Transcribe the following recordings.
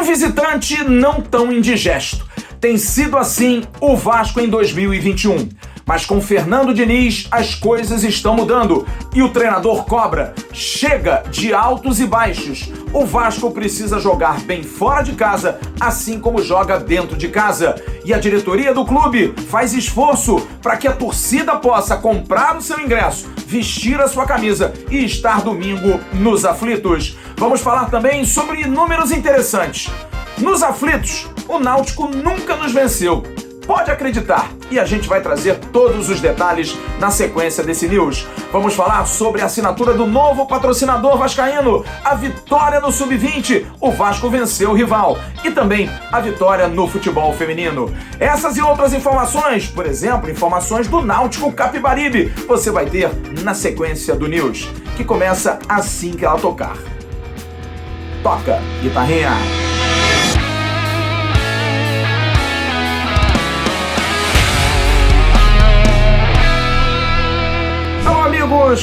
Um visitante não tão indigesto. Tem sido assim o Vasco em 2021. Mas com Fernando Diniz as coisas estão mudando e o treinador cobra. Chega de altos e baixos. O Vasco precisa jogar bem fora de casa, assim como joga dentro de casa. E a diretoria do clube faz esforço para que a torcida possa comprar o seu ingresso, vestir a sua camisa e estar domingo nos aflitos. Vamos falar também sobre números interessantes. Nos aflitos, o Náutico nunca nos venceu. Pode acreditar, e a gente vai trazer todos os detalhes na sequência desse news. Vamos falar sobre a assinatura do novo patrocinador vascaíno, a vitória no Sub-20, o Vasco venceu o rival, e também a vitória no futebol feminino. Essas e outras informações, por exemplo, informações do Náutico Capibaribe, você vai ter na sequência do news, que começa assim que ela tocar. Toca, guitarrinha!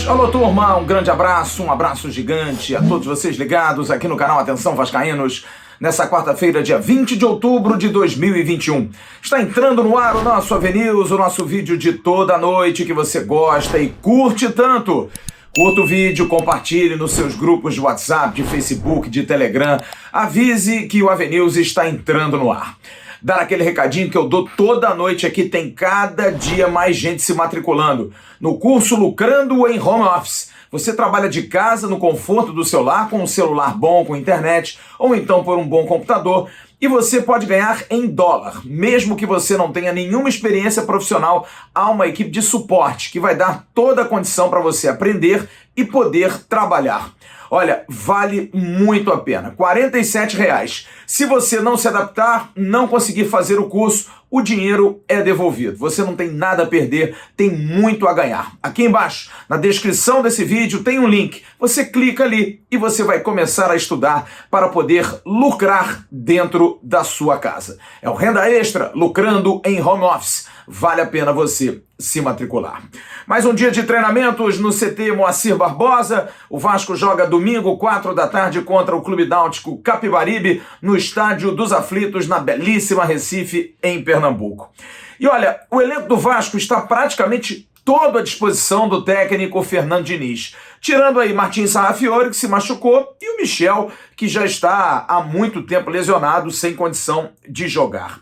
Alô turma, um grande abraço, um abraço gigante a todos vocês ligados aqui no canal Atenção Vascaínos, nessa quarta-feira, dia 20 de outubro de 2021. Está entrando no ar o nosso AVNews, o nosso vídeo de toda a noite que você gosta e curte tanto. Curta o vídeo, compartilhe nos seus grupos de WhatsApp, de Facebook, de Telegram, avise que o AVNews está entrando no ar. Dar aquele recadinho que eu dou toda noite aqui, tem cada dia mais gente se matriculando no curso Lucrando em Home Office. Você trabalha de casa, no conforto do seu lar, com um celular bom, com internet, ou então por um bom computador, e você pode ganhar em dólar. Mesmo que você não tenha nenhuma experiência profissional, há uma equipe de suporte que vai dar toda a condição para você aprender e poder trabalhar. Olha, vale muito a pena, R$ 47,00. Se você não se adaptar, não conseguir fazer o curso, o dinheiro é devolvido. Você não tem nada a perder, tem muito a ganhar. Aqui embaixo, na descrição desse vídeo, tem um link. Você clica ali e você vai começar a estudar para poder lucrar dentro da sua casa. É o Renda Extra, lucrando em home office. Vale a pena você se matricular. Mais um dia de treinamentos no CT Moacir Barbosa. O Vasco joga domingo, 4 da tarde, contra o Clube Náutico Capibaribe, no Estádio dos Aflitos, na belíssima Recife, em Pernambuco. E olha, o elenco do Vasco está praticamente todo à disposição do técnico Fernando Diniz. Tirando aí Martins Sarrafiori, que se machucou, e o Michel, que já está há muito tempo lesionado, sem condição de jogar.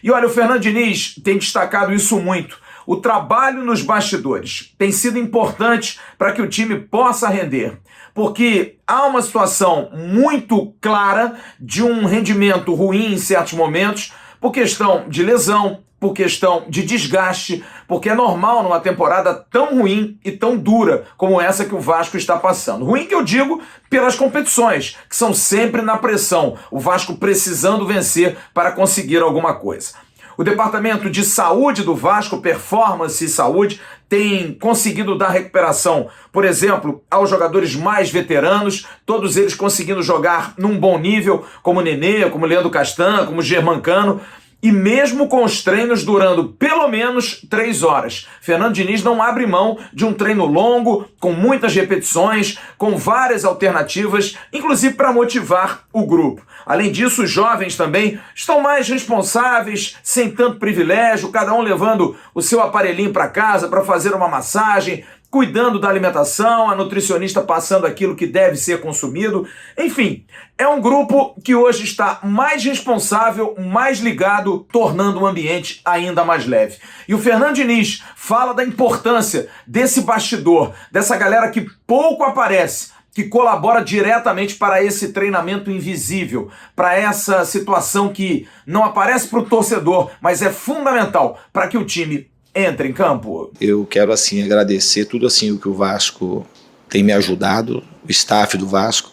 E olha, o Fernando Diniz tem destacado isso muito. O trabalho nos bastidores tem sido importante para que o time possa render, porque há uma situação muito clara de um rendimento ruim em certos momentos, por questão de lesão, por questão de desgaste, porque é normal numa temporada tão ruim e tão dura como essa que o Vasco está passando. Ruim que eu digo pelas competições, que são sempre na pressão, o Vasco precisando vencer para conseguir alguma coisa. O Departamento de Saúde do Vasco, Performance e Saúde, tem conseguido dar recuperação, por exemplo, aos jogadores mais veteranos, todos eles conseguindo jogar num bom nível, como Nenê, como Leandro Castan, como Germancano, e mesmo com os treinos durando pelo menos 3 horas. Fernando Diniz não abre mão de um treino longo, com muitas repetições, com várias alternativas, inclusive para motivar o grupo. Além disso, os jovens também estão mais responsáveis, sem tanto privilégio, cada um levando o seu aparelhinho para casa para fazer uma massagem, cuidando da alimentação, a nutricionista passando aquilo que deve ser consumido. Enfim, é um grupo que hoje está mais responsável, mais ligado, tornando o ambiente ainda mais leve. E o Fernando Diniz fala da importância desse bastidor, dessa galera que pouco aparece, que colabora diretamente para esse treinamento invisível, para essa situação que não aparece para o torcedor, mas é fundamental para que o time entre em campo. Eu quero assim agradecer tudo assim o que o Vasco tem me ajudado, o staff do Vasco,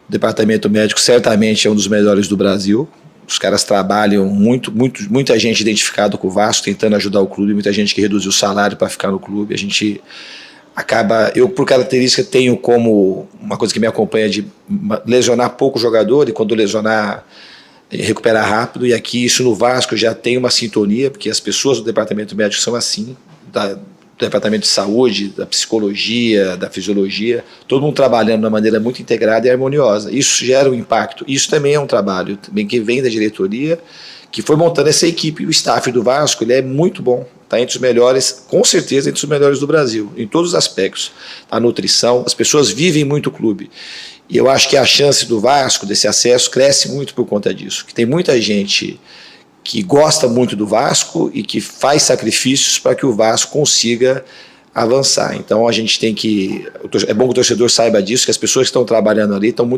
o departamento médico certamente é um dos melhores do Brasil. Os caras trabalham muita gente identificado com o Vasco, tentando ajudar o clube, muita gente que reduziu o salário para ficar no clube. A gente acaba, eu por característica tenho como uma coisa que me acompanha de lesionar pouco jogador e quando lesionar recuperar rápido, e aqui isso no Vasco já tem uma sintonia, porque as pessoas do departamento médico são assim, departamento de saúde, da psicologia, da fisiologia, todo mundo trabalhando de uma maneira muito integrada e harmoniosa. Isso gera um impacto. Isso também é um trabalho também que vem da diretoria, que foi montando essa equipe. O staff do Vasco, ele é muito bom, está entre os melhores, com certeza entre os melhores do Brasil, em todos os aspectos. A nutrição, as pessoas vivem muito o clube. E eu acho que a chance do Vasco, desse acesso, cresce muito por conta disso, que tem muita gente que gosta muito do Vasco e que faz sacrifícios para que o Vasco consiga avançar. Então a gente tem que... É bom que o torcedor saiba disso, que as pessoas que estão trabalhando ali estão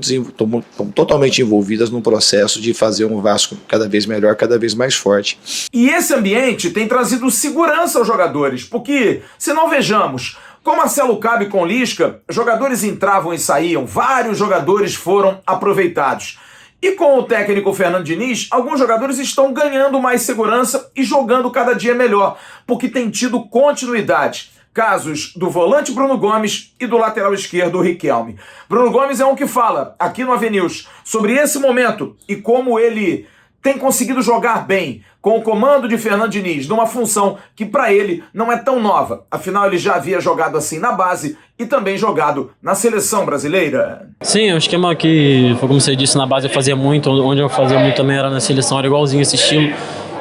totalmente envolvidas no processo de fazer um Vasco cada vez melhor, cada vez mais forte. E esse ambiente tem trazido segurança aos jogadores, porque, se não vejamos, com Marcelo Cabo e com Lisca, jogadores entravam e saíam, vários jogadores foram aproveitados. E com o técnico Fernando Diniz, alguns jogadores estão ganhando mais segurança e jogando cada dia melhor, porque tem tido continuidade. Casos do volante Bruno Gomes e do lateral esquerdo Riquelme. Bruno Gomes é um que fala, aqui no Avenews, sobre esse momento e como ele tem conseguido jogar bem com o comando de Fernando Diniz, numa função que para ele não é tão nova. Afinal, ele já havia jogado assim na base e também jogado na seleção brasileira. Sim, é um esquema que, como você disse, na base eu fazia muito, onde eu fazia muito também era na seleção, era igualzinho esse estilo.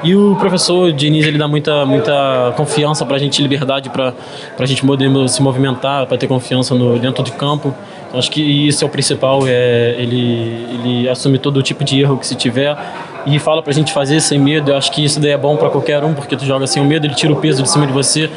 E o professor Diniz, ele dá muita confiança pra gente, liberdade pra gente poder se movimentar, pra ter confiança dentro de campo. Então, acho que isso é o principal, ele assume todo tipo de erro que se tiver e fala pra gente fazer sem medo. Eu acho que isso daí é bom pra qualquer um, porque tu joga sem o medo, ele tira o peso de cima de você.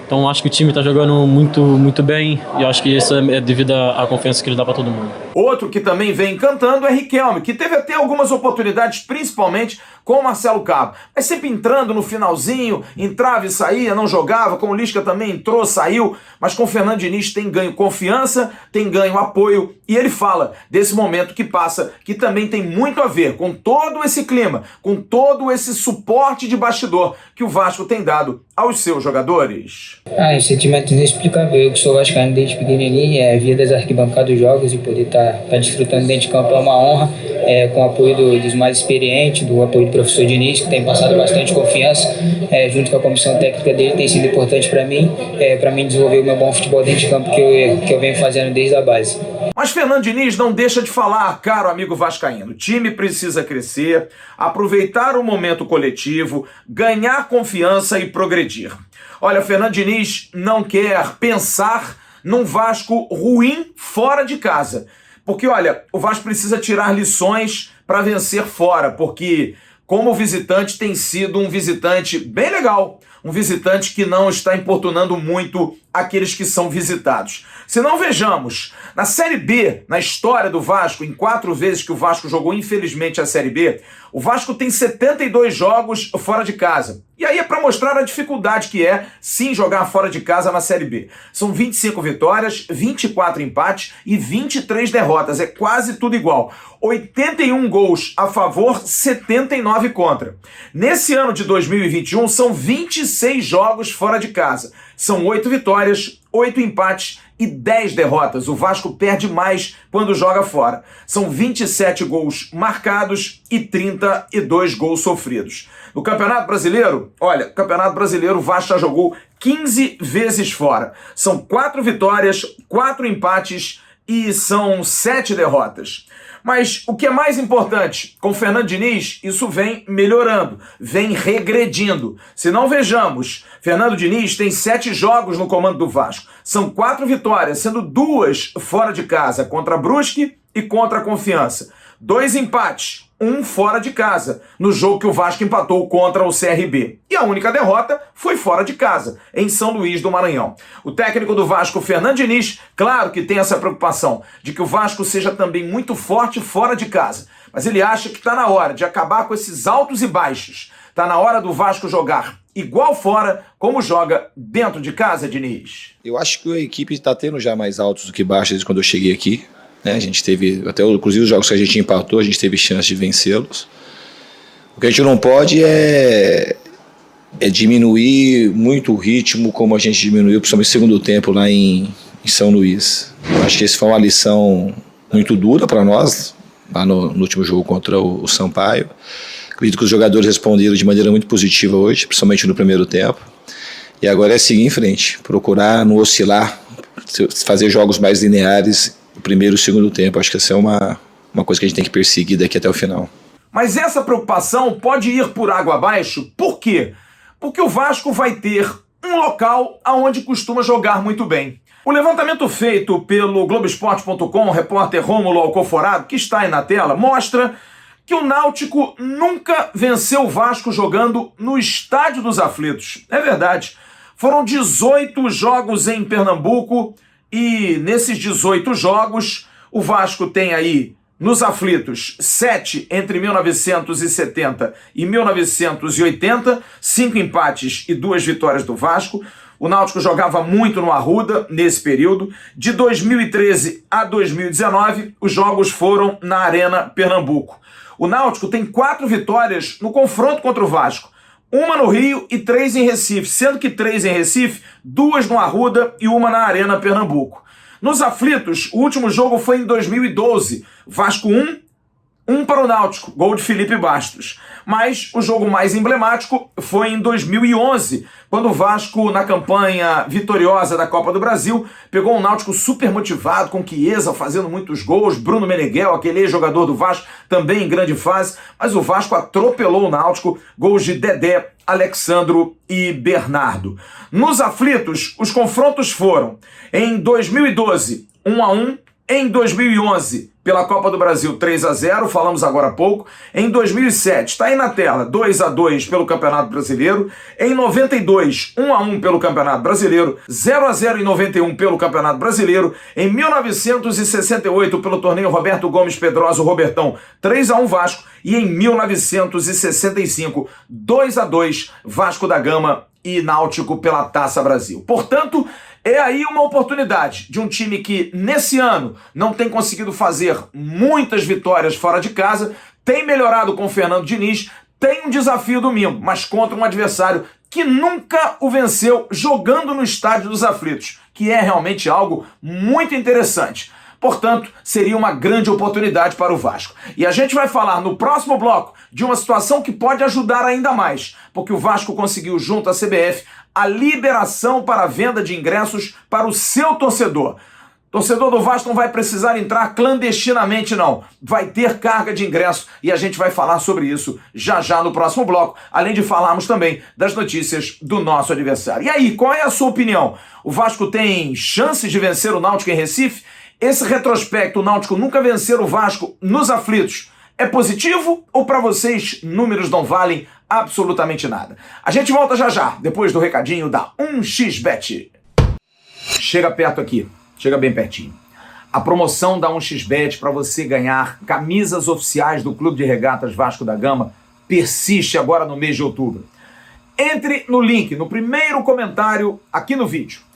Então acho que o time está jogando muito bem e acho que isso é devido à confiança que ele dá para todo mundo. Outro que também vem encantando é Riquelme, que teve até algumas oportunidades, principalmente com o Marcelo Cabo, mas sempre entrando no finalzinho, entrava e saía, não jogava, com o Lisca também entrou, saiu, mas com o Fernando Diniz tem ganho confiança, tem ganho apoio, e ele fala desse momento que passa, que também tem muito a ver com todo esse clima, com todo esse suporte de bastidor que o Vasco tem dado aos seus jogadores. Um sentimento inexplicável. Eu que sou vascaíno desde pequenininho, vir das arquibancadas dos jogos e poder estar desfrutando dentro de campo é uma honra, com o apoio dos mais experientes, do apoio do professor Diniz, que tem passado bastante confiança, junto com a comissão técnica dele, tem sido importante para mim desenvolver o meu bom futebol dentro de campo que eu venho fazendo desde a base. Mas Fernando Diniz não deixa de falar, caro amigo vascaíno, o time precisa crescer, aproveitar o momento coletivo, ganhar confiança e progredir. Olha, Fernando Diniz não quer pensar num Vasco ruim fora de casa. Porque, olha, o Vasco precisa tirar lições para vencer fora, porque como visitante tem sido um visitante bem legal, um visitante que não está importunando muito aqueles que são visitados. Se não vejamos, na Série B, na história do Vasco, em 4 vezes que o Vasco jogou infelizmente a Série B, o Vasco tem 72 jogos fora de casa. E aí é para mostrar a dificuldade que é, sim, jogar fora de casa na Série B. São 25 vitórias, 24 empates e 23 derrotas. É quase tudo igual. 81 gols a favor, 79 contra. Nesse ano de 2021, são 26 jogos fora de casa. São 8 vitórias, 8 empates e 10 derrotas. O Vasco perde mais quando joga fora. São 27 gols marcados e 32 gols sofridos. No Campeonato Brasileiro, olha, Campeonato Brasileiro, o Vasco já jogou 15 vezes fora. São 4 vitórias, 4 empates e são 7 derrotas. Mas o que é mais importante, com o Fernando Diniz, isso vem melhorando, vem regredindo. Se não vejamos, Fernando Diniz tem 7 jogos no comando do Vasco. São 4 vitórias, sendo 2 fora de casa, contra Brusque e contra a Confiança. 2 empates, 1 fora de casa, no jogo que o Vasco empatou contra o CRB. E a única derrota foi fora de casa, em São Luís do Maranhão. O técnico do Vasco, Fernando Diniz, claro que tem essa preocupação de que o Vasco seja também muito forte fora de casa. Mas ele acha que está na hora de acabar com esses altos e baixos. Está na hora do Vasco jogar igual fora como joga dentro de casa, Diniz. Eu acho que a equipe está tendo já mais altos do que baixos desde quando eu cheguei aqui. A gente teve, até inclusive os jogos que a gente empatou, a gente teve chance de vencê-los. O que a gente não pode é diminuir muito o ritmo como a gente diminuiu, principalmente no segundo tempo lá em São Luís. Eu acho que essa foi uma lição muito dura para nós, lá no último jogo contra o Sampaio. Acredito que os jogadores responderam de maneira muito positiva hoje, principalmente no primeiro tempo. E agora é seguir em frente, procurar não oscilar, fazer jogos mais lineares no primeiro e segundo tempo. Acho que essa é uma coisa que a gente tem que perseguir daqui até o final. Mas essa preocupação pode ir por água abaixo. Por quê? Porque o Vasco vai ter um local aonde costuma jogar muito bem. O levantamento feito pelo Globoesporte.com, o repórter Rômulo Alcoforado, que está aí na tela, mostra que o Náutico nunca venceu o Vasco jogando no Estádio dos Aflitos. É verdade. Foram 18 jogos em Pernambuco e nesses 18 jogos o Vasco tem aí nos Aflitos 7 entre 1970 e 1980, 5 empates e 2 vitórias do Vasco. O Náutico jogava muito no Arruda nesse período. De 2013 a 2019, os jogos foram na Arena Pernambuco. O Náutico tem 4 vitórias no confronto contra o Vasco. 1 no Rio e 3 em Recife, sendo que 3 em Recife, 2 no Arruda e 1 na Arena Pernambuco. Nos Aflitos, o último jogo foi em 2012. Vasco 1 para o Náutico, gol de Felipe Bastos. Mas o jogo mais emblemático foi em 2011, quando o Vasco, na campanha vitoriosa da Copa do Brasil, pegou um Náutico super motivado, com Chiesa fazendo muitos gols, Bruno Meneghel, aquele ex-jogador do Vasco, também em grande fase, mas o Vasco atropelou o Náutico, gols de Dedé, Alexandro e Bernardo. Nos Aflitos, os confrontos foram em 2012, 1-1, em 2011, pela Copa do Brasil, 3-0, falamos agora há pouco. Em 2007, está aí na tela, 2-2 pelo Campeonato Brasileiro. Em 92, 1-1 pelo Campeonato Brasileiro. 0-0 em 91 pelo Campeonato Brasileiro. Em 1968, pelo torneio Roberto Gomes Pedrosa, o Robertão, 3-1 Vasco. E em 1965, 2-2 Vasco da Gama e Náutico pela Taça Brasil. Portanto, é aí uma oportunidade de um time que, nesse ano, não tem conseguido fazer muitas vitórias fora de casa, tem melhorado com o Fernando Diniz, tem um desafio domingo, mas contra um adversário que nunca o venceu jogando no Estádio dos Aflitos, que é realmente algo muito interessante. Portanto, seria uma grande oportunidade para o Vasco. E a gente vai falar no próximo bloco de uma situação que pode ajudar ainda mais, porque o Vasco conseguiu, junto à CBF, a liberação para a venda de ingressos para o seu torcedor. Torcedor do Vasco não vai precisar entrar clandestinamente, não. Vai ter carga de ingresso e a gente vai falar sobre isso já já no próximo bloco, além de falarmos também das notícias do nosso adversário. E aí, qual é a sua opinião? O Vasco tem chances de vencer o Náutico em Recife? Esse retrospecto, o Náutico nunca vencer o Vasco nos Aflitos, é positivo ou para vocês números não valem absolutamente nada? A gente volta já já, depois do recadinho da 1xBet. Chega perto aqui, chega bem pertinho. A promoção da 1xBet para você ganhar camisas oficiais do Clube de Regatas Vasco da Gama persiste agora no mês de outubro. Entre no link, no primeiro comentário aqui no vídeo.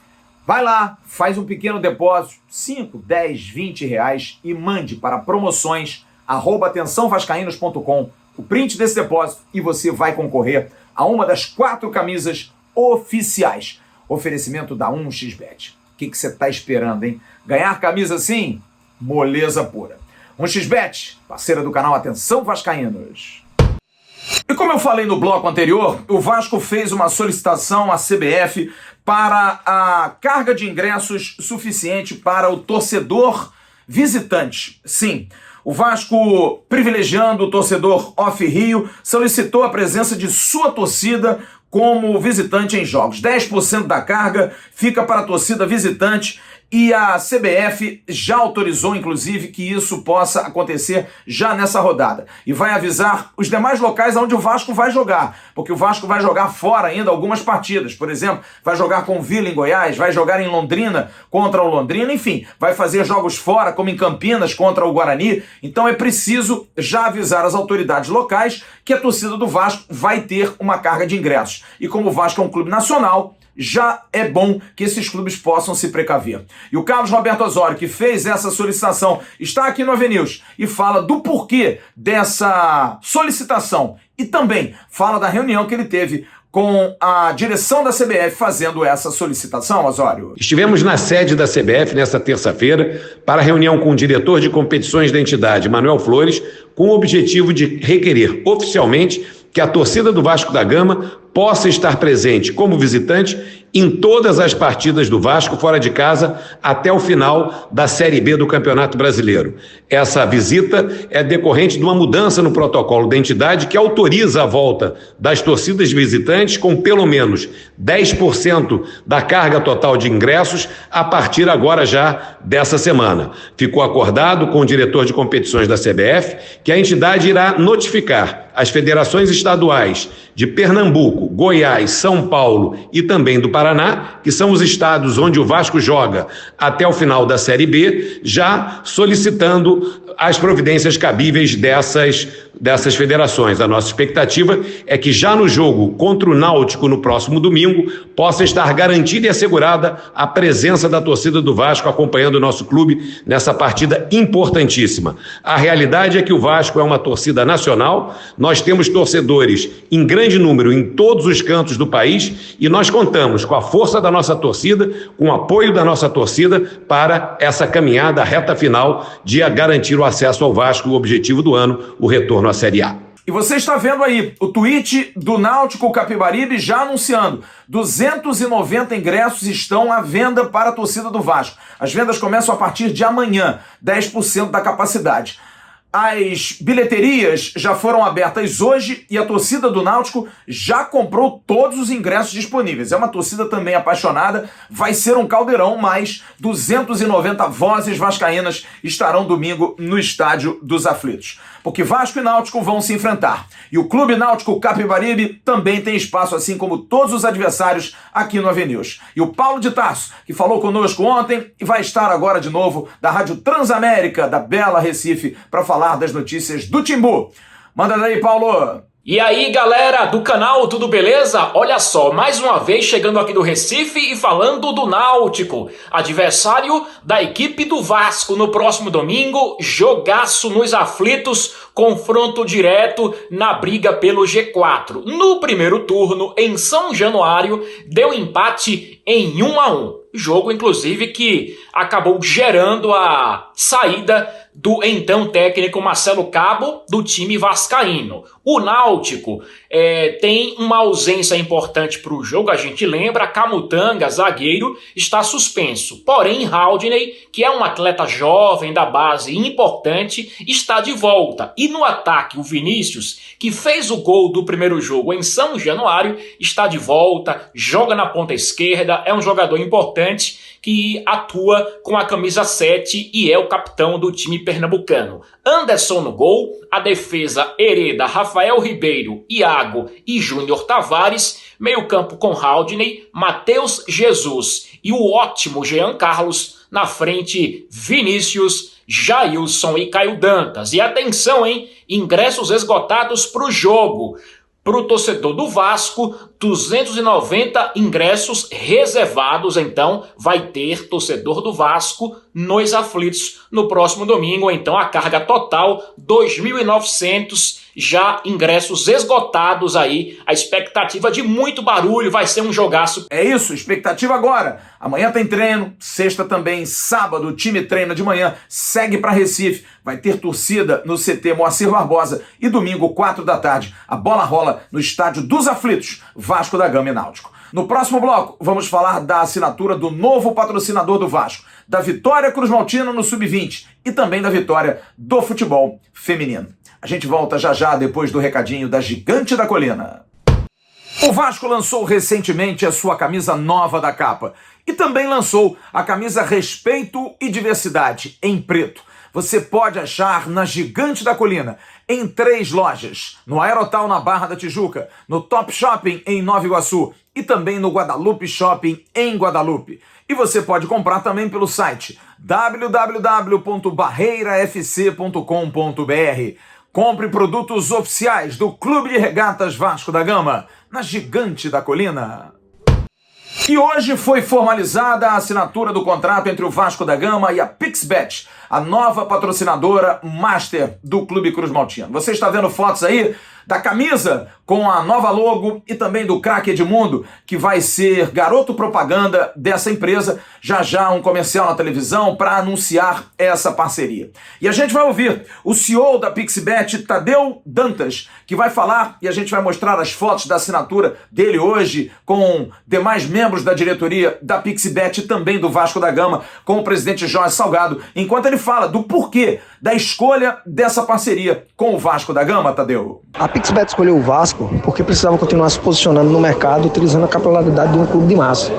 Vai lá, faz um pequeno depósito, 5, 10, 20 reais e mande para promoções@atençãovascaínos.com o print desse depósito e você vai concorrer a uma das 4 camisas oficiais. Oferecimento da 1xBet. O que você está esperando, hein? Ganhar camisa assim? Moleza pura. 1xBet, parceira do canal Atenção Vascaínos. E como eu falei no bloco anterior, o Vasco fez uma solicitação à CBF para a carga de ingressos suficiente para o torcedor visitante. Sim, o Vasco, privilegiando o torcedor off-Rio, solicitou a presença de sua torcida como visitante em jogos. 10% da carga fica para a torcida visitante e a CBF já autorizou, inclusive, que isso possa acontecer já nessa rodada. E vai avisar os demais locais onde o Vasco vai jogar, porque o Vasco vai jogar fora ainda algumas partidas. Por exemplo, vai jogar com o Vila em Goiás, vai jogar em Londrina contra o Londrina, enfim, vai fazer jogos fora, como em Campinas contra o Guarani. Então é preciso já avisar as autoridades locais que a torcida do Vasco vai ter uma carga de ingressos. E como o Vasco é um clube nacional, já é bom que esses clubes possam se precaver. E o Carlos Roberto Osório, que fez essa solicitação, está aqui no AVNews e fala do porquê dessa solicitação e também fala da reunião que ele teve com a direção da CBF fazendo essa solicitação, Osório. Estivemos na sede da CBF nesta terça-feira para a reunião com o diretor de competições da entidade, Manuel Flores, com o objetivo de requerer oficialmente que a torcida do Vasco da Gama possa estar presente como visitante em todas as partidas do Vasco fora de casa até o final da Série B do Campeonato Brasileiro. Essa visita é decorrente de uma mudança no protocolo da entidade que autoriza a volta das torcidas visitantes com pelo menos 10% da carga total de ingressos a partir agora já dessa semana. Ficou acordado com o diretor de competições da CBF que a entidade irá notificar as federações estaduais de Pernambuco, Goiás, São Paulo e também do Paraná, que são os estados onde o Vasco joga até o final da Série B, já solicitando as providências cabíveis dessas federações. A nossa expectativa é que já no jogo contra o Náutico no próximo domingo possa estar garantida e assegurada a presença da torcida do Vasco acompanhando o nosso clube nessa partida importantíssima. A realidade é que o Vasco é uma torcida nacional, nós temos torcedores em grande número em todos os cantos do país e nós contamos com a força da nossa torcida, com o apoio da nossa torcida para essa caminhada reta final de garantir o acesso ao Vasco, o objetivo do ano, o retorno à Série A. E você está vendo aí o tweet do Náutico Capibaribe já anunciando 290 ingressos estão à venda para a torcida do Vasco. As vendas começam a partir de amanhã, 10% da capacidade. As bilheterias já foram abertas hoje e a torcida do Náutico já comprou todos os ingressos disponíveis. É uma torcida também apaixonada, vai ser um caldeirão, mas 290 vozes vascaínas estarão domingo no Estádio dos Aflitos. Porque Vasco e Náutico vão se enfrentar. E o Clube Náutico Capibaribe também tem espaço, assim como todos os adversários aqui no Avenews. E o Paulo de Tarso, que falou conosco ontem e vai estar agora de novo da Rádio Transamérica, da Bela Recife, para falar das notícias do Timbu. Manda daí, Paulo! E aí, galera do canal, tudo beleza? Olha só, mais uma vez chegando aqui do Recife e falando do Náutico, adversário da equipe do Vasco no próximo domingo, jogaço nos aflitos, confronto direto na briga pelo G4. No primeiro turno, em São Januário, deu empate em 1-1. Jogo, inclusive, que acabou gerando a saída do então técnico Marcelo Cabo do time vascaíno. O Náutico tem uma ausência importante para o jogo, a gente lembra, Camutanga, zagueiro, está suspenso. Porém, Haldney, que é um atleta jovem da base importante, está de volta. E no ataque, o Vinícius, que fez o gol do primeiro jogo em São Januário, está de volta, joga na ponta esquerda, é um jogador importante que atua com a camisa 7 e é o capitão do time pernambucano. Anderson no gol, a defesa Hereda, Rafael Ribeiro, Iago e Júnior Tavares, meio campo com Haldney, Matheus Jesus e o ótimo Jean Carlos, na frente Vinícius, Jailson e Caio Dantas. E atenção, hein? Ingressos esgotados para o jogo. Para o torcedor do Vasco, 290 ingressos reservados, então vai ter torcedor do Vasco nos aflitos no próximo domingo, então a carga total 2.900 já ingressos esgotados aí, a expectativa de muito barulho, vai ser um jogaço. É isso, expectativa agora. Amanhã tem treino, sexta também, sábado o time treina de manhã, segue para Recife, vai ter torcida no CT Moacir Barbosa e domingo, 4 da tarde, a bola rola no Estádio dos Aflitos, Vasco da Gama e Náutico. No próximo bloco, vamos falar da assinatura do novo patrocinador do Vasco, da Vitória Cruz Maltina no Sub-20 e também da vitória do futebol feminino. A gente volta já já depois do recadinho da Gigante da Colina. O Vasco lançou recentemente a sua camisa nova da capa e também lançou a camisa Respeito e Diversidade em preto. Você pode achar na Gigante da Colina, em 3 lojas, no Aerotal na Barra da Tijuca, no Top Shopping em Nova Iguaçu e também no Guadalupe Shopping em Guadalupe. E você pode comprar também pelo site www.barreirafc.com.br. Compre produtos oficiais do Clube de Regatas Vasco da Gama, na Gigante da Colina. E hoje foi formalizada a assinatura do contrato entre o Vasco da Gama e a Pixbet, a nova patrocinadora master do Clube Cruz Maltina. Você está vendo fotos aí da camisa com a nova logo e também do craque Edmundo, que vai ser garoto propaganda dessa empresa. Já já um comercial na televisão para anunciar essa parceria. E a gente vai ouvir o CEO da Pixbet, Tadeu Dantas, que vai falar e a gente vai mostrar as fotos da assinatura dele hoje com demais membros da diretoria da Pixbet e também do Vasco da Gama, com o presidente Jorge Salgado, enquanto ele fala do porquê da escolha dessa parceria com o Vasco da Gama, Tadeu. A Pixbet escolheu o Vasco porque precisava continuar se posicionando no mercado utilizando a capilaridade de um clube de massa.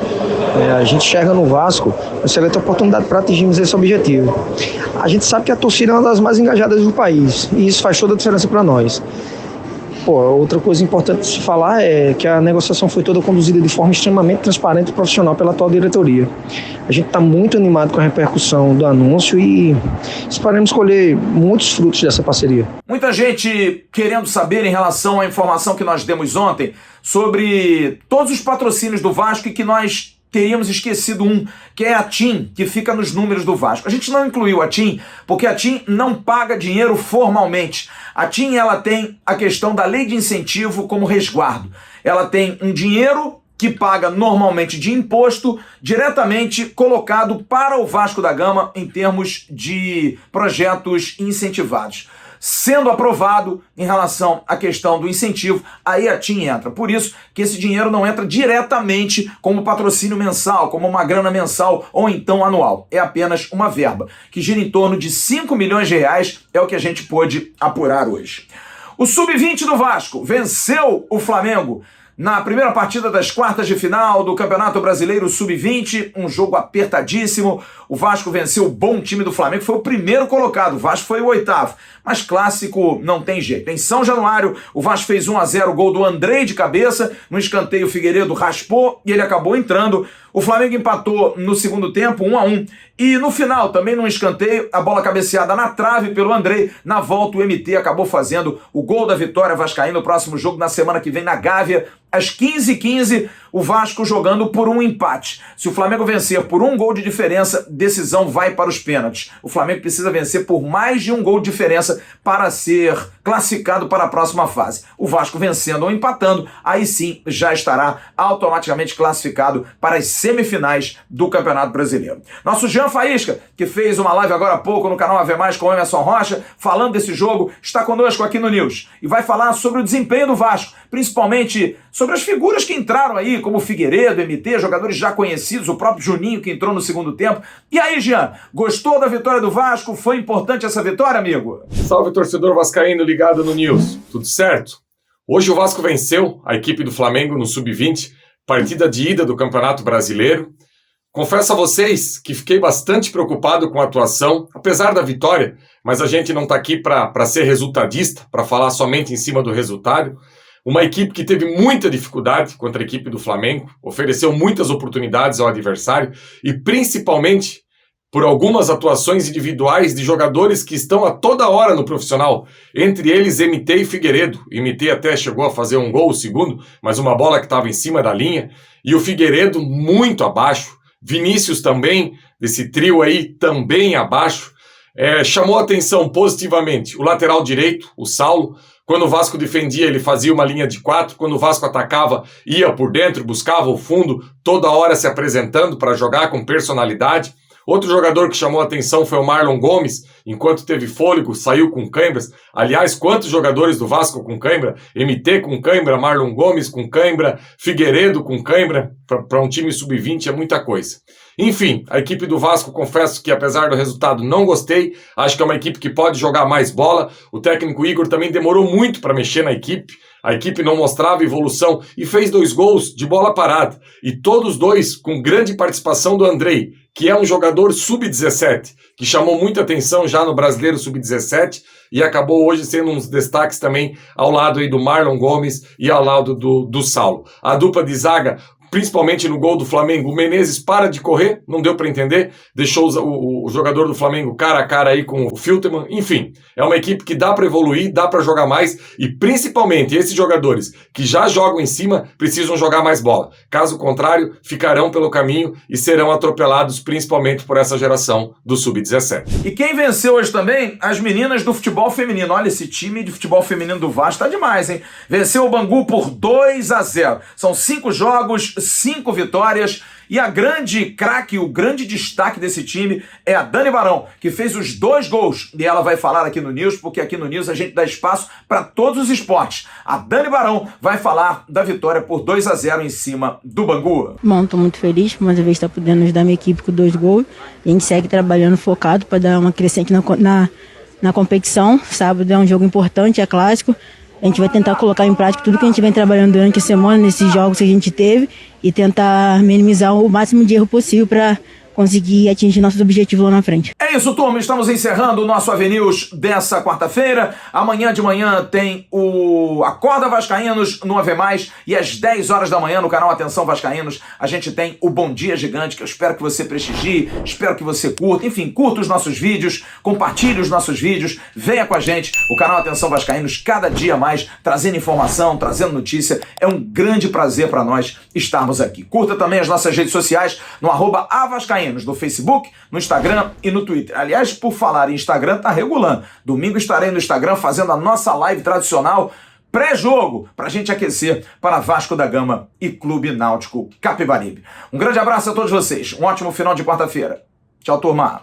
A gente enxerga no Vasco uma excelente oportunidade para atingirmos esse objetivo. A gente sabe que a torcida é uma das mais engajadas do país e isso faz toda a diferença para nós. Outra coisa importante de se falar é que a negociação foi toda conduzida de forma extremamente transparente e profissional pela atual diretoria. A gente está muito animado com a repercussão do anúncio e esperamos colher muitos frutos dessa parceria. Muita gente querendo saber em relação à informação que nós demos ontem sobre todos os patrocínios do Vasco e que nós teríamos esquecido um, que é a TIM, que fica nos números do Vasco. A gente não incluiu a TIM, porque a TIM não paga dinheiro formalmente. A TIM, ela tem a questão da lei de incentivo como resguardo. Ela tem um dinheiro que paga normalmente de imposto, diretamente colocado para o Vasco da Gama em termos de projetos incentivados. Sendo aprovado em relação à questão do incentivo, aí a TIM entra. Por isso que esse dinheiro não entra diretamente como patrocínio mensal, como uma grana mensal ou então anual. É apenas uma verba, que gira em torno de 5 milhões de reais, é o que a gente pôde apurar hoje. O Sub-20 do Vasco venceu o Flamengo na primeira partida das quartas de final do Campeonato Brasileiro Sub-20, um jogo apertadíssimo. O Vasco venceu o bom time do Flamengo, foi o primeiro colocado, o Vasco foi o 8º. Mas clássico não tem jeito. Em São Januário, o Vasco fez 1-0, gol do Andrei de cabeça, no escanteio o Figueiredo raspou e ele acabou entrando. O Flamengo empatou no segundo tempo, 1-1. E no final, também num escanteio, a bola cabeceada na trave pelo Andrei. Na volta, o MT acabou fazendo o gol da vitória vascaína no próximo jogo, na semana que vem, na Gávea. Às 15h15, o Vasco jogando por um empate. Se o Flamengo vencer por um gol de diferença, decisão vai para os pênaltis. O Flamengo precisa vencer por mais de um gol de diferença para ser classificado para a próxima fase. O Vasco vencendo ou empatando, aí sim já estará automaticamente classificado para as semifinais do Campeonato Brasileiro. Nosso Jean Faísca, que fez uma live agora há pouco no canal AV+, com o Emerson Rocha, falando desse jogo, está conosco aqui no News e vai falar sobre o desempenho do Vasco, principalmente sobre as figuras que entraram aí, como o Figueiredo, MT, jogadores já conhecidos, o próprio Juninho que entrou no segundo tempo. E aí, Jean, gostou da vitória do Vasco? Foi importante essa vitória, amigo? Salve, torcedor vascaíno ligado no News. Tudo certo? Hoje o Vasco venceu a equipe do Flamengo no Sub-20, partida de ida do Campeonato Brasileiro. Confesso a vocês que fiquei bastante preocupado com a atuação, apesar da vitória, mas a gente não está aqui para ser resultadista, para falar somente em cima do resultado. Uma equipe que teve muita dificuldade contra a equipe do Flamengo, ofereceu muitas oportunidades ao adversário e principalmente por algumas atuações individuais de jogadores que estão a toda hora no profissional, entre eles MT e Figueiredo. MT até chegou a fazer um gol, o segundo, mas uma bola que estava em cima da linha, e o Figueiredo muito abaixo, Vinícius também, desse trio aí, também abaixo. Chamou a atenção positivamente o lateral direito, o Saulo. Quando o Vasco defendia, ele fazia uma linha de 4. Quando o Vasco atacava, ia por dentro, buscava o fundo, toda hora se apresentando para jogar com personalidade. Outro jogador que chamou a atenção foi o Marlon Gomes. Enquanto teve fôlego, saiu com cãibras. Aliás, quantos jogadores do Vasco com cãibra? MT com cãibra, Marlon Gomes com cãibra, Figueiredo com cãibra. Para um time sub-20 é muita coisa. Enfim, a equipe do Vasco, confesso que apesar do resultado não gostei, acho que é uma equipe que pode jogar mais bola. O técnico Igor também demorou muito para mexer na equipe, a equipe não mostrava evolução e fez 2 gols de bola parada, e todos 2 com grande participação do Andrei, que é um jogador sub-17, que chamou muita atenção já no Brasileiro sub-17 e acabou hoje sendo uns destaques também ao lado aí do Marlon Gomes e ao lado do Saulo. A dupla de zaga principalmente no gol do Flamengo, o Menezes para de correr, não deu para entender, deixou o jogador do Flamengo cara a cara aí com o Filterman, enfim, é uma equipe que dá para evoluir, dá para jogar mais e principalmente esses jogadores que já jogam em cima precisam jogar mais bola, caso contrário ficarão pelo caminho e serão atropelados principalmente por essa geração do Sub-17. E quem venceu hoje também? As meninas do futebol feminino. Olha, esse time de futebol feminino do Vasco tá demais, hein? Venceu o Bangu por 2-0. São 5 jogos, 5 vitórias. E a grande craque, o grande destaque desse time é a Dani Barão, que fez os 2 gols. E ela vai falar aqui no News, porque aqui no News a gente dá espaço para todos os esportes. A Dani Barão vai falar da vitória por 2-0 em cima do Bangu. Bom, estou muito feliz por mais uma vez estar podendo ajudar minha equipe com 2 gols. E a gente segue trabalhando focado para dar uma crescente na competição. Sábado é um jogo importante, é clássico. A gente vai tentar colocar em prática tudo que a gente vem trabalhando durante a semana, nesses jogos que a gente teve, e tentar minimizar o máximo de erro possível para conseguir atingir nossos objetivos lá na frente. É isso, turma. Estamos encerrando o nosso AVNews dessa quarta-feira. Amanhã de manhã tem o Acorda Vascaínos no AV+, e às 10 horas da manhã no canal Atenção Vascaínos a gente tem o Bom Dia Gigante, que eu espero que você prestigie, espero que você curta. Enfim, curta os nossos vídeos, compartilhe os nossos vídeos, venha com a gente. O canal Atenção Vascaínos cada dia mais trazendo informação, trazendo notícia. É um grande prazer para nós estarmos aqui. Curta também as nossas redes sociais no @avascaínos, no Facebook, no Instagram e no Twitter. Aliás, por falar em Instagram, tá regulando. Domingo estarei no Instagram fazendo a nossa live tradicional pré-jogo, pra gente aquecer para Vasco da Gama e Clube Náutico Capibaribe. Um grande abraço a todos vocês. Um ótimo final de quarta-feira. Tchau, turma.